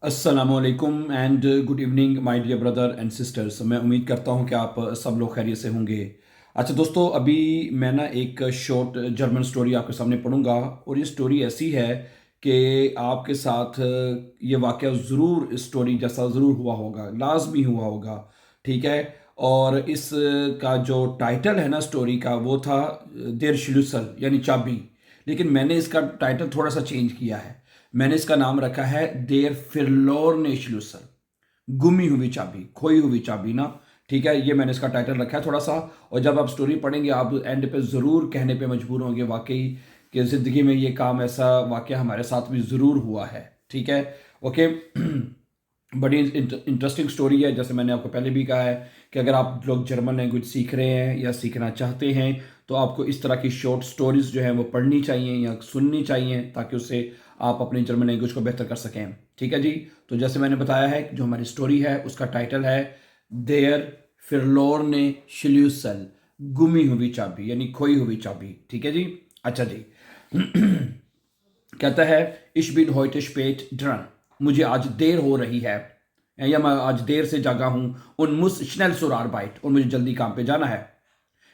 अस्सलामुअलैकुम and good evening my dear brother and sisters. मैं उम्मीद करता हूं कि आप सब लोग खैरियत से होंगे। अच्छा दोस्तों, अभी मैं ना एक शॉर्ट जर्मन स्टोरी आपके सामने पढ़ूंगा और ये स्टोरी ऐसी है कि आपके साथ ये वाक़या ज़रूर स्टोरी जैसा ज़रूर हुआ होगा, लाजमी हुआ होगा। ठीक है। और इस का जो टाइटल है ना स्टोरी का, वो था देर श्लूसल यानी चाबी। लेकिन मैंने इसका टाइटल थोड़ा सा चेंज किया है। मैंने इसका नाम रखा है देर फिरलोर्न श्लूसल, गुमी हुई चाबी, खोई हुई चाबी ना। ठीक है, ये मैंने इसका टाइटल रखा है थोड़ा सा। और जब आप स्टोरी पढ़ेंगे आप एंड पे ज़रूर कहने पे मजबूर होंगे वाकई कि ज़िंदगी में ये काम, ऐसा वाकया हमारे साथ भी ज़रूर हुआ है। ठीक है। ओके। बड़ी इंटरेस्टिंग स्टोरी है। जैसे मैंने आपको पहले भी कहा है कि अगर आप लोग जर्मन लैंग्वेज सीख रहे हैं या सीखना चाहते हैं तो आपको इस तरह की शॉर्ट स्टोरीज जो हैं वो पढ़नी चाहिए या सुननी चाहिए, ताकि उससे आप अपनी जर्मन लैंग्वेज को बेहतर कर सकें। ठीक है जी। तो जैसे मैंने बताया है जो हमारी स्टोरी है उसका टाइटल है देयर फिरलोर्ने श्ल्यूसल, गुमी हुई चाबी यानी खोई हुई चाबी। ठीक है जी। अच्छा जी। कहता है इश बिन heute spät dran, मुझे आज देर हो रही है या मैं आज देर से जागा हूं। उन muss schnell zur Arbeit, और मुझे जल्दी काम पे जाना है।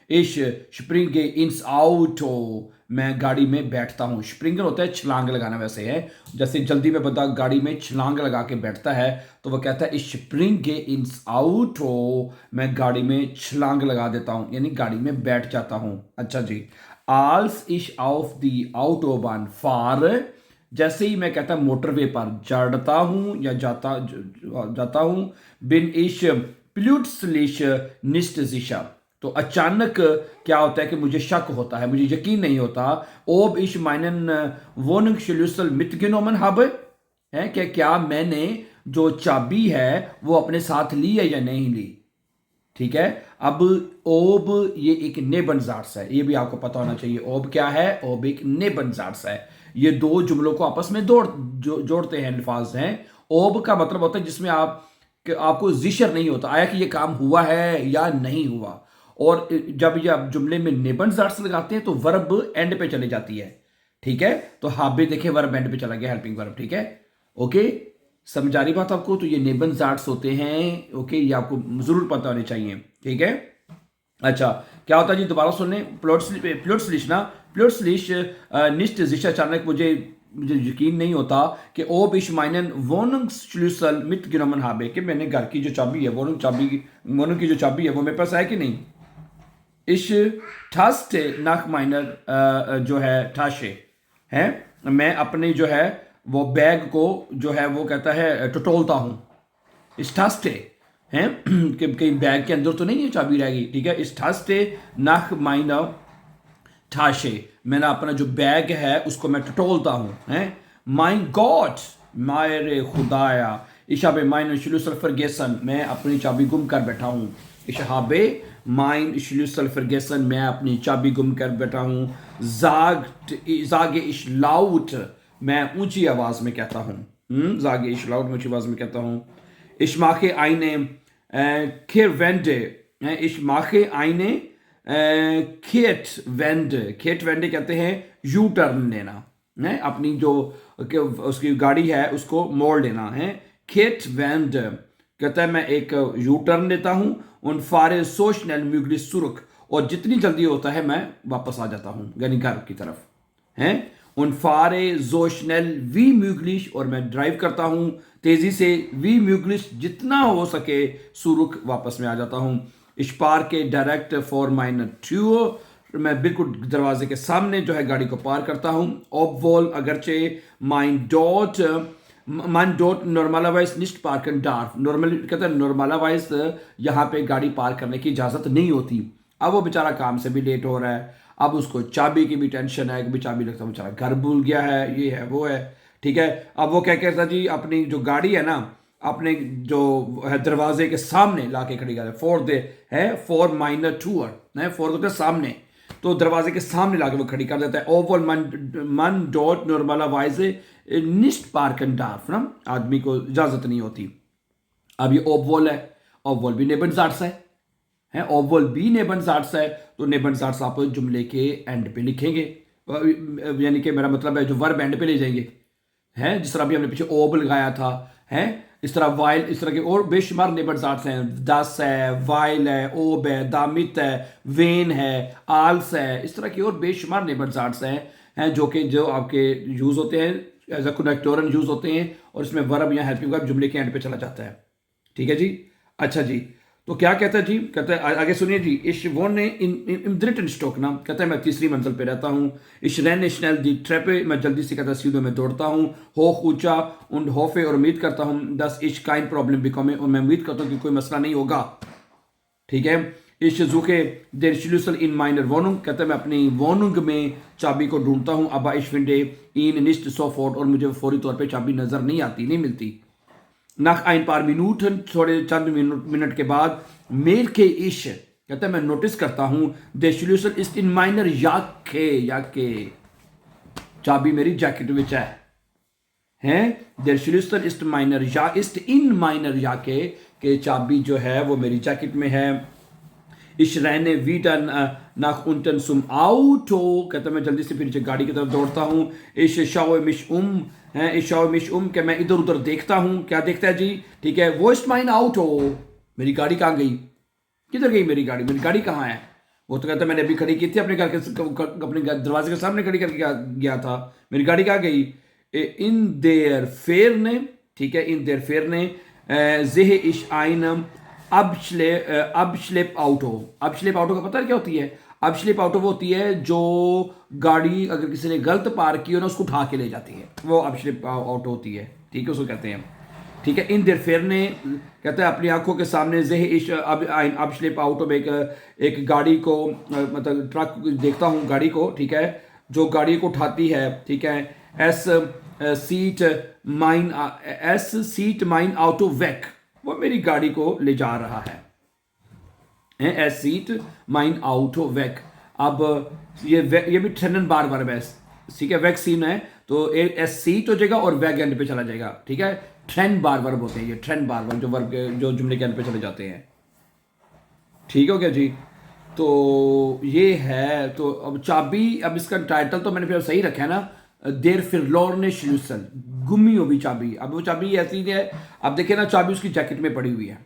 इश स्प्रिंगे इंस आउटो, मैं गाड़ी में बैठता हूँ। स्प्रिंगर होता है छलांग लगाना, वैसे है जैसे जल्दी में बंदा गाड़ी में छलांग लगा के बैठता है तो वह कहता है इश स्प्रिंगे इंस आउटो, मैं गाड़ी में छलांग लगा देता हूँ यानी गाड़ी में बैठ जाता हूँ। अच्छा जी। आल्स इश ऑफ दी autobahn फार, जैसे ही मैं कहता मोटरवे पर चढ़ता हूँ या जाता हूँ। बिन इश प्लूट्सलिश निस्ट सिcher, तो अचानक क्या होता है कि मुझे शक होता है, मुझे यकीन नहीं होता। ओब इश माइनन Wohnungsschlüssel mitgenommen habe, है कि क्या मैंने जो चाबी है वो अपने साथ ली है या नहीं ली। ठीक है। अब ओब ये एक नेबनजार्स है, ये भी आपको पता होना चाहिए। ओब क्या है? ओब एक नेबनजार्स है। ये दो जुमलों को आपस में जोड़ते हैं अल्फाज हैं। ओब का मतलब होता है जिसमें आपको जिशर नहीं होता आया कि ये काम हुआ है या नहीं हुआ। और जब ये आप जुमले में नेबनजार्स लगाते हैं तो वर्ब एंड पे चली जाती है। ठीक है। तो हाबे देखे वर्ब एंड पे चला गया, हेल्पिंग वर्ब। ठीक है। ओके। समझ आ रही बात आपको? तो ये नेबनजार्ट्स होते हैं। ओके, ये आपको जरूर पता होने चाहिए। ठीक है। अच्छा, क्या होता है जी, दोबारा सुन लें। प्लोट्सलिश ना, प्लोट्सलिश निश्ट जिशा, अचानक मुझे मुझे यकीन नहीं होता कि ओब इश माइनन Wohnungsschlüssel mitgenommen habe, कि मैंने घर की जो चाबी है, वोनंग की जो चाबी है वो मेरे पास है कि नहीं। इश ठास्टे नाक माइनर जो है ठाशे है, मैं अपने जो है वो बैग को जो है वो कहता है टटोलता हूँ। इस ठास्टे हैं कि कहीं बैग के अंदर तो नहीं है चाबी रहेगी। ठीक है। इस ठास्टे नाक माइनर ठाशे, मैंने अपना जो बैग है उसको मैं टटोलता हूँ। हैं माइन गॉड, मायरे खुदाया, इशाबे माइन शुलूसल फरगेसन, मैं अपनी चाबी गुम कर बैठा हूँ। इशाबे माइन शुलूसल फरगेसन, मैं अपनी चाबी गुम कर बैठा हूँ। जागे इश लाउट, मैं ऊंची आवाज में कहता हूँ। जागे इश लाउट, ऊंची आवाज में कहता हूँ। इशमाखे आईने खेर वेंडे, इशमाखे आईने खेट वेंडे कहते हैं यू टर्न लेना है, अपनी जो उसकी गाड़ी है उसको मोड़ लेना है। खेट वेंड कहता है मैं एक यू टर्न लेता हूं। उन फारे सोशनल म्यूगली सुरुख, और जितनी जल्दी होता है मैं वापस आ जाता हूं यानी घर की तरफ। हैं उन फारे जोशनल वी म्यूगलिश, और मैं ड्राइव करता हूं तेजी से। वी म्यूगलिश, जितना हो सके सुरुख, वापस में आ जाता हूं। इश्पार के डायरेक्ट फॉर माइन ट्यूओ, मैं बिल्कुल दरवाजे के सामने जो है गाड़ी को पार करता हूं। ऑबवॉल अगरचे माइन डॉट नॉर्मलावाइज निस्ट पार्कन डार्फ, नॉर्मली कहते हैं नॉर्मलावाइज यहाँ पे गाड़ी पार करने की इजाज़त नहीं होती। अब वो बेचारा काम से भी लेट हो रहा है, अब उसको चाबी की भी टेंशन है कि चाबी लगता है बेचारा घर भूल गया है, ये है वो है। ठीक है। अब वो क्या कहता जी, अपनी जो गाड़ी है ना अपने जो है दरवाजे के सामने ला के खड़ी कर, फॉर दे है फॉर माइनर टूअर है, फॉर होता है सामने, तो दरवाजे के सामने लाके वो खड़ी कर देता है। ओवल मन डॉट नॉर्मला वाइज निस्ट पार्कन डार्फ ना, आदमी को इजाजत नहीं होती। अब ये ओबवॉल है, ओबवॉल भी नेबनजार्ट्स है ओबवॉल भी नेबनजार्ट्स है। तो नेबनजार्ट्स आप जुमले के एंड पे लिखेंगे, यानी कि मेरा मतलब है जो वर्ब एंड पे ले जाएंगे। हैं, जिस तरह अभी हमने पीछे ओब लगाया था, हैं, इस तरह वाइल, इस तरह के और बेशुमार नेबर्स हैं, दस है, वाइल है, ओब है, दामित है, वेन है, आल्स है, इस तरह की और बेशुमार नेबर्स हैं जो आपके यूज़ होते हैं एज अ कनेक्टोरन यूज़ होते हैं, और इसमें वर्ब या हेल्पिंग वर्ब जुमले के एंड पे चला जाता है। ठीक है जी। अच्छा जी, तो क्या कहता है जी, कहता है आगे सुनिए जी, इश वो ने इन द्रिटन स्टोक ना, कहता है मैं तीसरी मंजिल पे रहता हूँ, इश रैन स्नैल दी ट्रेपे, मैं जल्दी से, कहता है सीधे में दौड़ता हूँ, हो ऊंचा उन होफे, और उम्मीद करता हूँ, दस इश काइन प्रॉब्लम बिकॉमे, और मैं उम्मीद करता हूँ कि कोई मसला नहीं होगा। ठीक है। इश जुके देर शिलूसल इन माइनर वोनुंग, कहता है मैं अपनी वोनुंग में चाबी को ढूंढता हूँ, अबा इश विंडे इन निस्ट सोफोर्ट, और मुझे फौरी तौर पे चाबी नजर नहीं आती, नहीं मिलती। nach ein paar Minuten, थोड़े चंद मिनट के बाद, merke ich, कहता है मैं नोटिस करता हूँ, der Schlüssel ist in meiner Jacke, चाबी मेरी जैकेट विच है, der Schlüssel ist in meiner Jacke, के चाबी जो है वो मेरी जैकेट में है। Ich renne wieder nach unten zum Auto, कहता है मैं जल्दी से फिर नीचे गाड़ी की तरफ दौड़ता हूँ। Ich schaue mich है, ich schaue mich कि मैं इधर उधर देखता हूँ, क्या देखता है जी, ठीक है, वो ist mein Auto, मेरी गाड़ी कहाँ गई, किधर गई मेरी गाड़ी कहाँ है, वो तो कहता है मैंने अभी खड़ी की थी अपने घर के, अपने दरवाजे के सामने खड़ी करके गया था, मेरी गाड़ी कहाँ गई। इन देर फेर ने, ठीक है, इन देर फेर ने sehe ich einen Abschlepp Auto का पता है क्या होती है? Abschlepp Auto वो होती है जो गाड़ी अगर किसी ने गलत पार्क की हो ना, उसको उठा के ले जाती है, वो Abschlepp Auto होती है। ठीक है, उसको कहते हैं। ठीक है, इन देर फेर ने, कहता है अपनी आंखों के सामने ज़ेह इश Abschlepp Auto में एक गाड़ी को, मतलब ट्रक देखता हूँ, गाड़ी को, ठीक है, जो गाड़ी को उठाती है। ठीक है, एस सीट माइन ऑटो वैक, वो मेरी गाड़ी को ले जा रहा है, एस सीट माइन ऑटो वैक। अब ये भी ठनन बार वर्ब है, ठीक है, वैक्सीन है तो एस सीट हो जाएगा और वैक एंड पे चला जाएगा। ठीक है, ट्रेन बार वर्ब होते हैं, ये ट्रेन बार वर्ब जो वर्ब के जो जुमले के एंड पे चले जाते हैं। ठीक हो गया जी। तो ये है, तो अब चाबी, अब इसका टाइटल तो मैंने फिर सही रखा है ना, देर फिरलोर्ने श्लूसल, गुमी हुई चाबी। अब वो चाबी ऐसी है, अब देखिए ना, चाबी उसकी जैकेट में पड़ी हुई है।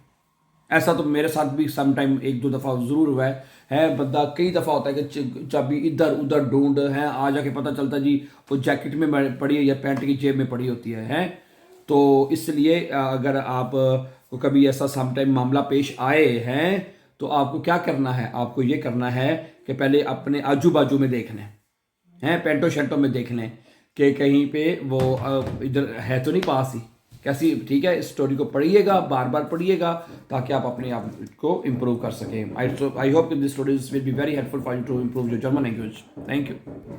ऐसा तो मेरे साथ भी सम टाइम एक दो दफ़ा ज़रूर हुआ है, बंदा कई दफ़ा होता है कि चाबी इधर उधर ढूंढ है, आ जाके पता चलता जी वो जैकेट में पड़ी है या पैंट की जेब में पड़ी होती है। तो इसलिए अगर आप को कभी ऐसा सम टाइम मामला पेश आए हैं, तो आपको क्या करना है, आपको ये करना है कि पहले अपने आजू बाजू में देख लें, हैं, पेंटो शेंटो में देख लें कि कहीं पे वो इधर है तो नहीं पास ही, कैसी। ठीक है, इस स्टोरी को पढ़िएगा, बार बार पढ़िएगा, ताकि आप अपने आप को इम्प्रूव कर सकें। I hope this stories will be very helpful for you to improve your German language. Thank you.